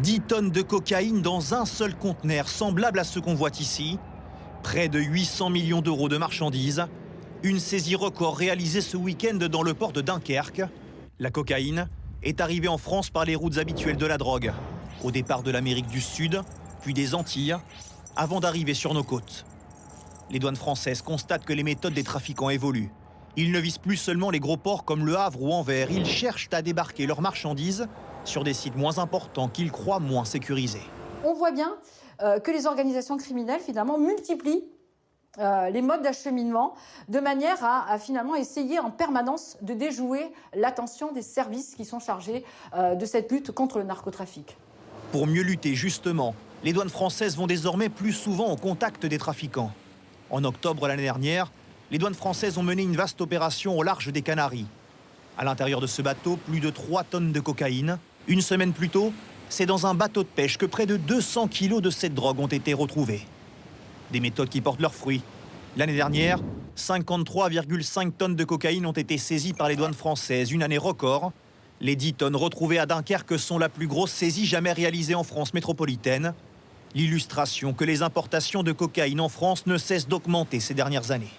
10 tonnes de cocaïne dans un seul conteneur, semblable à ce qu'on voit ici. Près de 800 millions d'euros de marchandises. Une saisie record réalisée ce week-end dans le port de Dunkerque. La cocaïne est arrivée en France par les routes habituelles de la drogue. Au départ de l'Amérique du Sud, puis des Antilles, avant d'arriver sur nos côtes. Les douanes françaises constatent que les méthodes des trafiquants évoluent. Ils ne visent plus seulement les gros ports comme Le Havre ou Anvers. Ils cherchent à débarquer leurs marchandises sur des sites moins importants qu'ils croient moins sécurisés. On voit bien que les organisations criminelles, finalement, multiplient les modes d'acheminement de manière à finalement essayer en permanence de déjouer l'attention des services qui sont chargés de cette lutte contre le narcotrafic. Pour mieux lutter, justement, les douanes françaises vont désormais plus souvent au contact des trafiquants. En octobre l'année dernière, les douanes françaises ont mené une vaste opération au large des Canaries. À l'intérieur de ce bateau, plus de 3 tonnes de cocaïne. Une semaine plus tôt, c'est dans un bateau de pêche que près de 200 kilos de cette drogue ont été retrouvés. Des méthodes qui portent leurs fruits. L'année dernière, 53,5 tonnes de cocaïne ont été saisies par les douanes françaises, une année record. Les 10 tonnes retrouvées à Dunkerque sont la plus grosse saisie jamais réalisée en France métropolitaine. L'illustration que les importations de cocaïne en France ne cessent d'augmenter ces dernières années.